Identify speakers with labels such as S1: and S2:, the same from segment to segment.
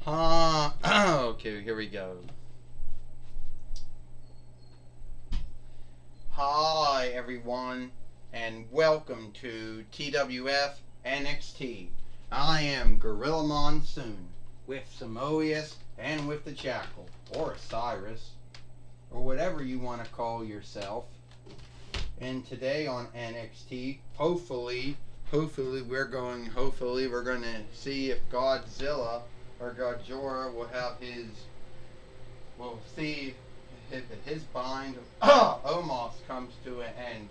S1: Okay, here we go. Hi, everyone, and welcome to TWF NXT. I am Gorilla Monsoon with Samoeus and with the Jackal, or Cyrus, or whatever you want to call yourself. And today on NXT, hopefully we're going to see if Godzilla or Godzilla will have we'll see if his bind of Omos comes to an end.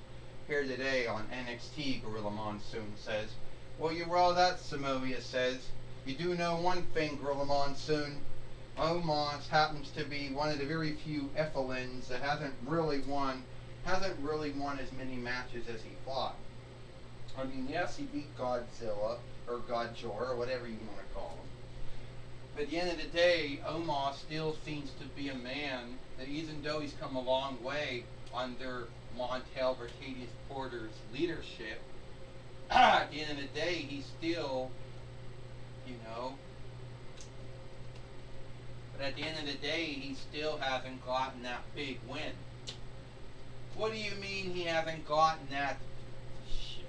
S1: Here today on NXT, Gorilla Monsoon says, that Samoa says, you do know one thing, Gorilla Monsoon. Omos happens to be one of the very few Ephelins that hasn't really won as many matches as he fought. I mean, yes, he beat Godzilla, or Godzilla, or whatever you want to call him. But at the end of the day, Omos still seems to be a man that, even though he's come a long way under Montel Vertadius Porter's leadership, at the end of the day, he's still, but at the end of the day, he still hasn't gotten that big win. What do you mean he hasn't gotten that? Shit.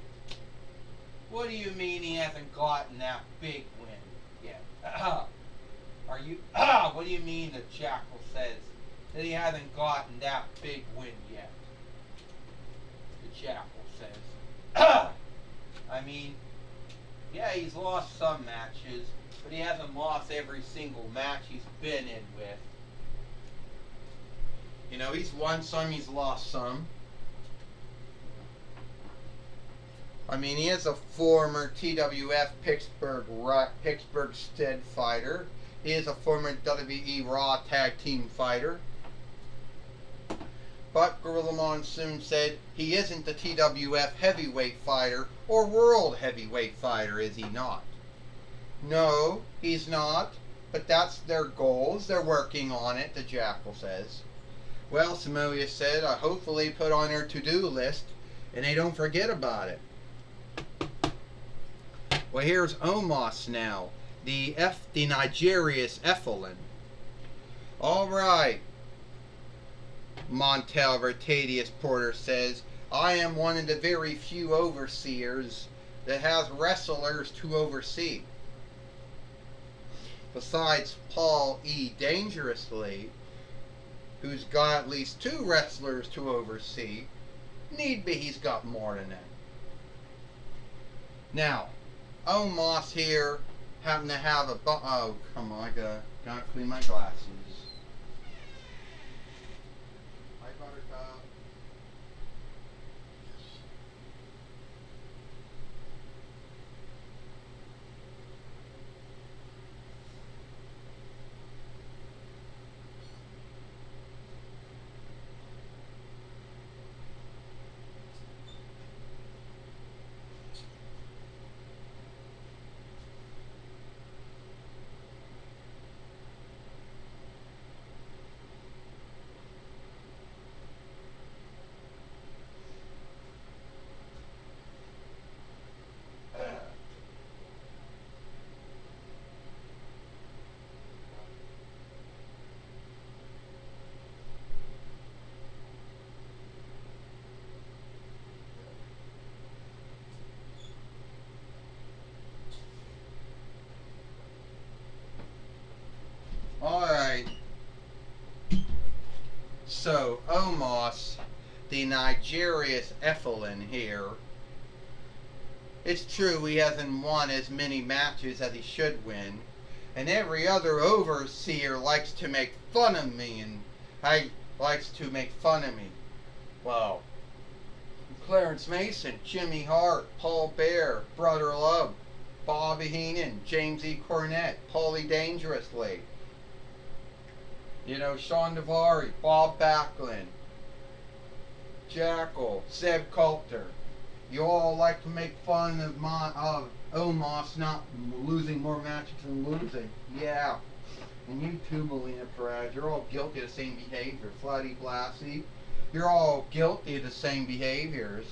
S1: What do you mean he hasn't gotten that big win yet? What do you mean the Jackal says that he hasn't gotten that big win yet? The Jackal says. I mean, yeah, he's lost some matches, but he hasn't lost every single match he's been in with. He's won some, he's lost some. I mean, he is a former TWF Pittsburgh Stead fighter. He is a former WWE Raw Tag Team fighter. But Gorilla Monsoon said he isn't the TWF heavyweight fighter or world heavyweight fighter, is he not? No, he's not. But that's their goals. They're working on it, the Jackal says. Well, Samoa said, I hopefully put on their to-do list and they don't forget about it. Well, here's Omos now, the Nigerius Ephelin. All right, Montel Vertadius Porter says, I am one of the very few overseers that has wrestlers to oversee. Besides Paul E. Dangerously, who's got at least 2 wrestlers to oversee. Need be he's got more than that. Now, Omos here happen to have oh, come on, I gotta clean my glasses. Hi, Buttercup. Alright. So, Omos, the Nigerius Ephelin here. It's true he hasn't won as many matches as he should win. And every other overseer likes to make fun of me likes to make fun of me. Well, Clarence Mason, Jimmy Hart, Paul Bear, Brother Love, Bobby Heenan, James E. Cornette, Paulie Dangerously. Sean Daivari, Bob Backlund, Jackal, Zeb Coulter. You all like to make fun of Omos not losing more matches than losing. Yeah. And you too, Melina Perez, you're all guilty of the same behavior. Flatty Blassie, you're all guilty of the same behaviors.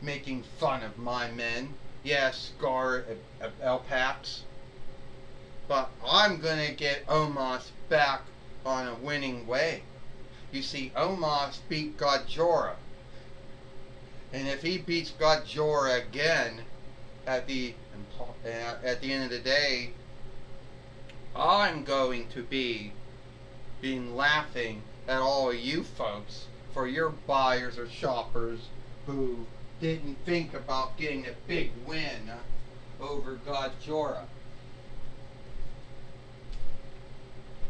S1: Making fun of my men. Yes, Scar Elpax. But I'm gonna get Omos back on a winning way. You see, Omos beat Godjora. And if he beats Godjora again at the end of the day, I'm going to be laughing at all of you folks for your buyers or shoppers who didn't think about getting a big win over Godjora.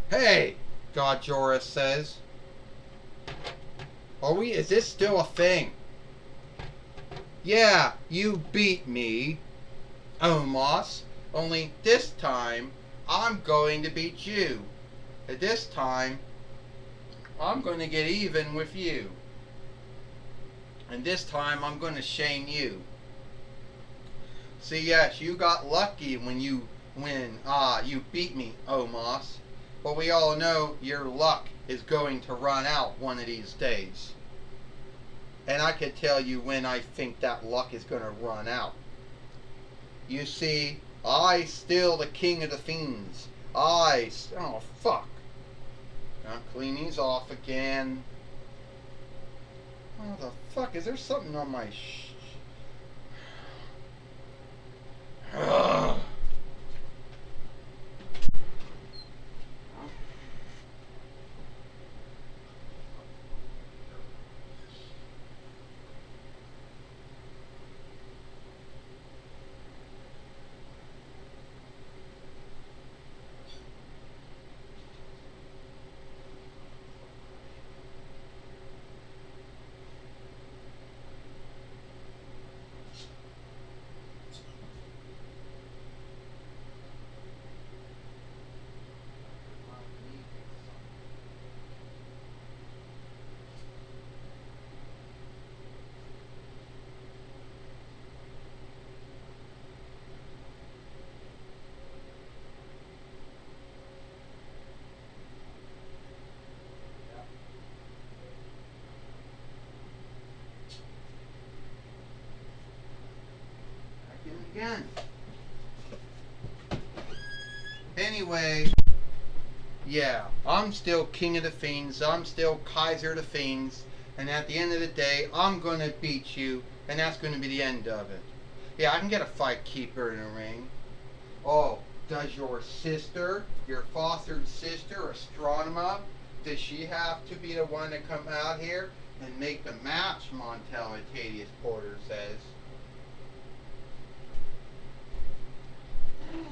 S1: Hey, Godjora says. Is this still a thing? Yeah, you beat me, Omos. Only this time, I'm going to beat you. And this time, I'm going to get even with you. And this time, I'm going to shame you. See, yes, you got lucky when you beat me, Omos. But we all know your luck is going to run out one of these days. And I can tell you when I think that luck is going to run out. You see, I still the king of the fiends. Oh fuck. I'll clean these off again. Oh the fuck, is there something on my Ugh. Again. Anyway, yeah, I'm still king of the fiends. I'm still Kaiser of the fiends. And at the end of the day, I'm going to beat you. And that's going to be the end of it. Yeah, I can get a fight keeper in a ring. Oh, does your sister, your fostered sister, Astronema, does she have to be the one to come out here and make the match, Montel Atadius Porter says.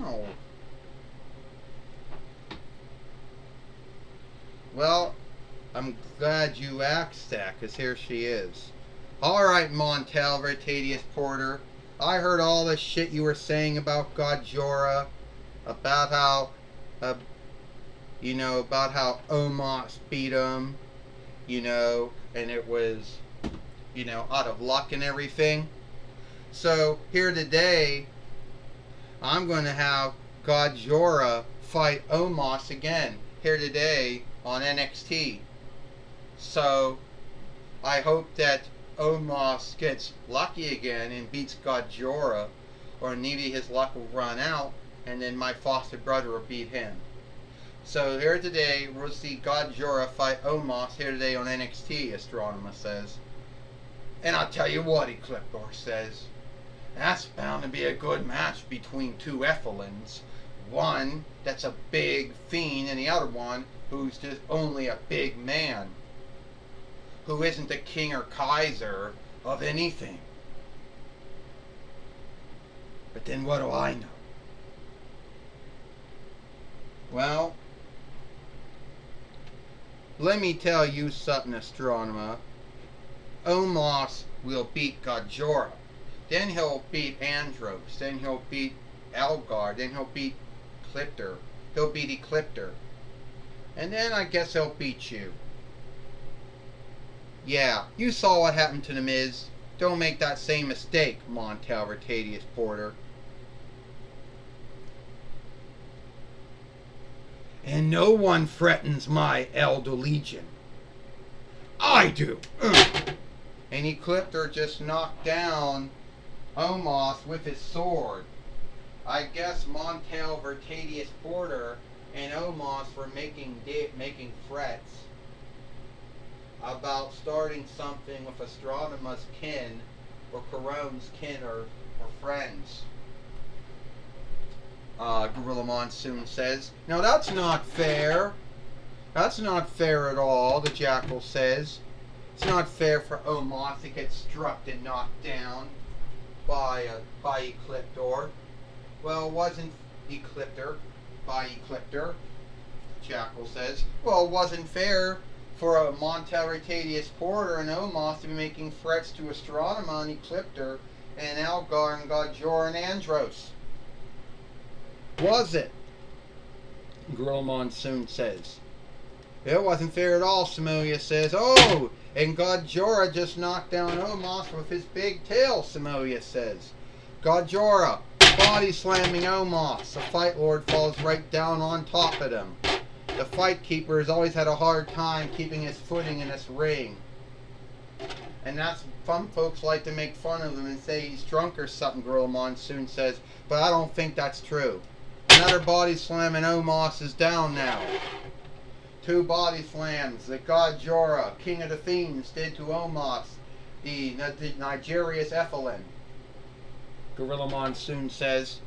S1: Oh. Well, I'm glad you asked that, because here she is. Alright, Montel Vertadius Porter. I heard all the shit you were saying about Godjora, about how, about how Omos beat him, and it was, out of luck and everything. So, here today, I'm going to have Godjora fight Omos again here today on NXT. So I hope that Omos gets lucky again and beats Godjora, or maybe his luck will run out and then my foster brother will beat him. So here today we'll see Godjora fight Omos here today on NXT, Astronema says. And I'll tell you what, Ecliptor says. That's bound to be a good match between two Ethelins. One that's a big fiend and the other one who's just only a big man. Who isn't the king or Kaiser of anything. But then what do I know? Well, let me tell you something, Astronema. Omos will beat Godjora. Then he'll beat Andros. Then he'll beat Elgar. Then he'll beat Ecliptor. He'll beat Ecliptor. And then I guess he'll beat you. Yeah, you saw what happened to The Miz. Don't make that same mistake, Montel Vertadius Porter. And no one threatens my Elder Legion. I do. And Ecliptor just knocked down Omos with his sword. I guess Montel Vertadius Porter and Omos were making threats about starting something with Astronoma's kin or Corone's kin or friends. Gorilla Monsoon says. Now that's not fair. That's not fair at all, the Jackal says. It's not fair for Omos to get struck and knocked down by Ecliptor. Well, it wasn't by Ecliptor, Jackal says. Well, it wasn't fair for Montel Vertadius Porter and Omos to be making threats to Astronema and Ecliptor and Algar and Godjor and Andros. Was it? Gorilla Monsoon says. It wasn't fair at all, Samoa says. Oh, and Godjora just knocked down Omos with his big tail, Samoa says. Godjora body slamming Omos. The Fight Lord falls right down on top of him. The Fight Keeper has always had a hard time keeping his footing in this ring. And that's, some folks like to make fun of him and say he's drunk or something, Gorilla Monsoon says. But I don't think that's true. Another body slam and Omos is down now. 2 body slams that Godjora, King of the Fiends, did to Omos, the Nigerius Ephelin. Gorilla Monsoon says.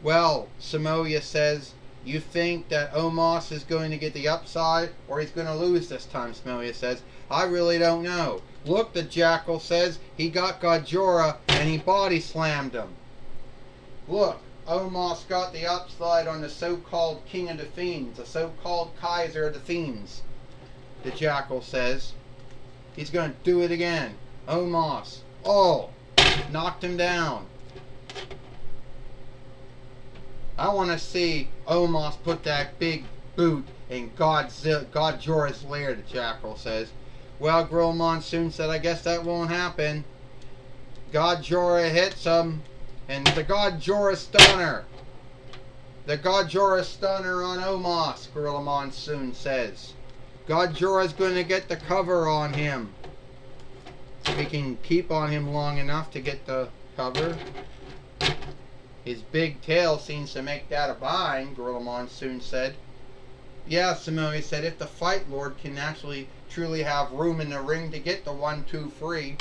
S1: Well, Samoa says, you think that Omos is going to get the upside or he's going to lose this time, Samoa says. I really don't know. Look, the Jackal says, he got Godjora and he body slammed him. Look. Omos got the upside on the so-called King of the Fiends, the so-called Kaiser of the Fiends, the Jackal says. He's going to do it again. Omos. Oh, knocked him down. I want to see Omos put that big boot in Godjora's lair, the Jackal says. Well, Gorilla Monsoon said, I guess that won't happen. Godjora hits him. And the Godjora Stunner. The Godjora Stunner on Omos, Gorilla Monsoon says. Godjora's going to get the cover on him. We can keep on him long enough to get the cover. His big tail seems to make that a bind, Gorilla Monsoon said. Yeah, Samoa said, if the Fight Lord can actually truly have room in the ring to get the 1-2 free,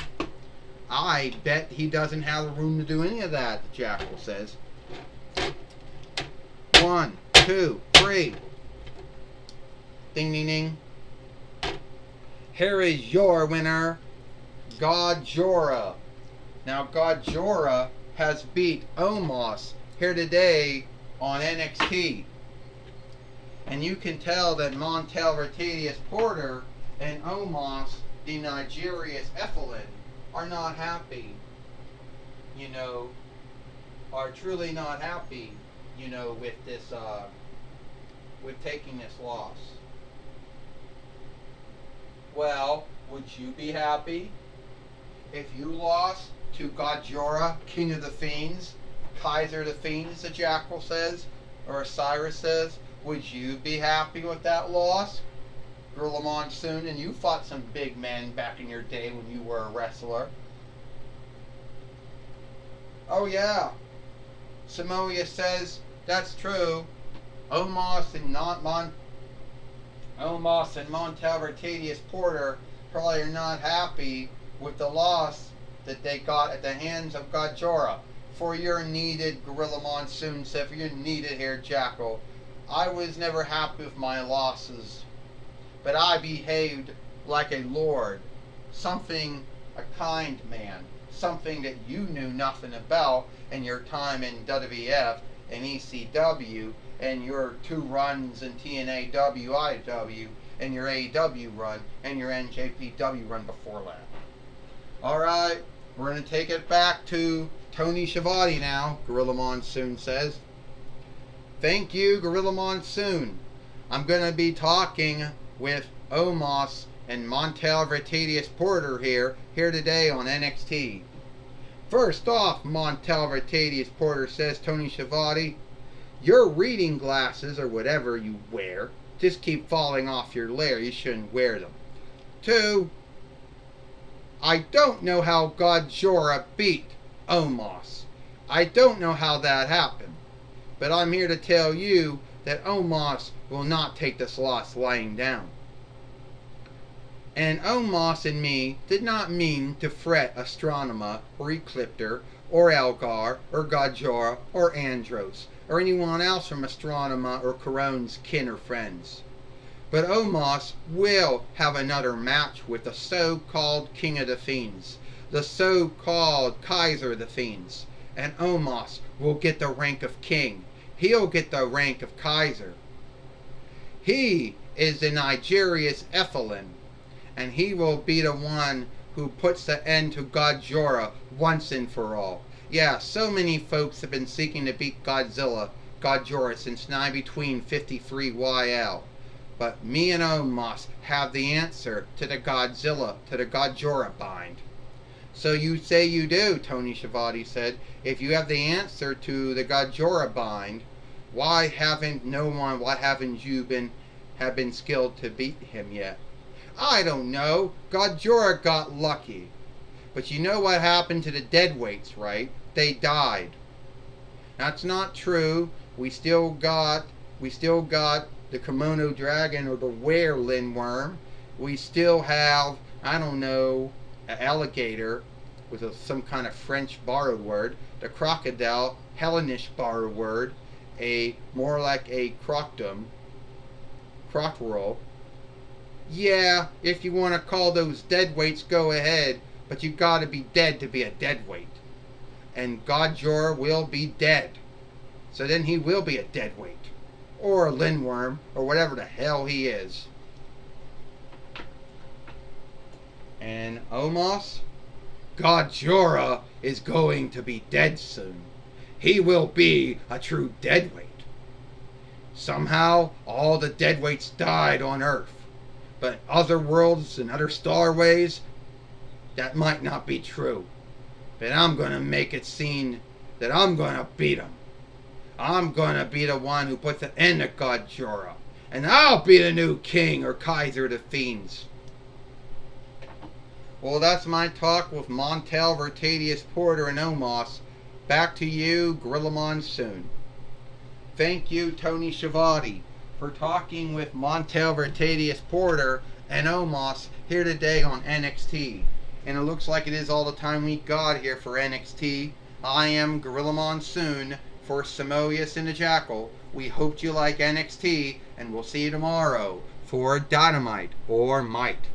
S1: I bet he doesn't have the room to do any of that, the Jackal says. 1, 2, 3. Ding, ding, ding. Here is your winner, Godjora. Now, Godjora has beat Omos here today on NXT. And you can tell that Montel Vertadius Porter and Omos, the Nigerius Ephelin, are not happy, are truly not happy, with this, with taking this loss. Well, would you be happy if you lost to Godjora, King of the Fiends, Kaiser of the Fiends, the Jackal says, or Osiris says? Would you be happy with that loss? Gorilla Monsoon, and you fought some big men back in your day when you were a wrestler. Oh yeah, Samoa says that's true. Omos and Montel Vertadius Porter probably are not happy with the loss that they got at the hands of Godjora. For your needed, Gorilla Monsoon said, for your needed here, Jackal, I was never happy with my losses. But I behaved like a lord, a kind man, something that you knew nothing about in your time in WWF and ECW and your 2 runs in TNA WIW and your AEW run and your NJPW run before that. Alright, we're going to take it back to Tony Schiavone now, Gorilla Monsoon says. Thank you, Gorilla Monsoon. I'm going to be talking with Omos and Montel Vertadius Porter here today on NXT. First off, Montel Vertadius Porter says, Tony Schiavone, your reading glasses or whatever you wear just keep falling off your lair. You shouldn't wear them. 2, I don't know how Godjora beat Omos. I don't know how that happened, but I'm here to tell you that Omos will not take this loss lying down. And Omos and me did not mean to fret Astronema or Ecliptor or Elgar or Godjora or Andros or anyone else from Astronema or Corone's kin or friends. But Omos will have another match with the so-called King of the Fiends, the so-called Kaiser of the Fiends, and Omos will get the rank of King. He'll get the rank of Kaiser. He is the Nigeria's Ephelin, and he will be the one who puts the end to Godjora once and for all. Yeah, so many folks have been seeking to beat Godjora since 9 between 53 YL. But me and Omos have the answer to the Godjora bind. So you say you do, Tony Schiavone said. If you have the answer to the Godjora bind, why haven't you been skilled to beat him yet? I don't know. Godjora got lucky. But you know what happened to the deadweights, right? They died. That's not true. We still got the Kimono Dragon or the Were Lindworm. We still have, I don't know, an alligator with some kind of French borrowed word. The crocodile, Hellenish borrowed word. More like a crocodile. Yeah, if you want to call those deadweights, go ahead, but you gotta be dead to be a deadweight. And Godjora will be dead. So then he will be a deadweight. Or a Lindworm, or whatever the hell he is. And Omos? Godjora is going to be dead soon. He will be a true deadweight. Somehow, all the deadweights died on Earth. But other worlds and other starways, that might not be true. But I'm going to make it seem that I'm going to beat him. I'm going to be the one who puts an end to Godjora. And I'll be the new king or Kaiser of the Fiends. Well, that's my talk with Montel, Vertadius Porter, and Omos. Back to you, Gorilla Monsoon. Thank you, Tony Schiavone, for talking with Montel, Vertadius Porter, and Omos here today on NXT. And it looks like it is all the time we got here for NXT. I am Gorilla Monsoon for Samoyas and the Jackal. We hope you like NXT, and we'll see you tomorrow for Dynamite or Might.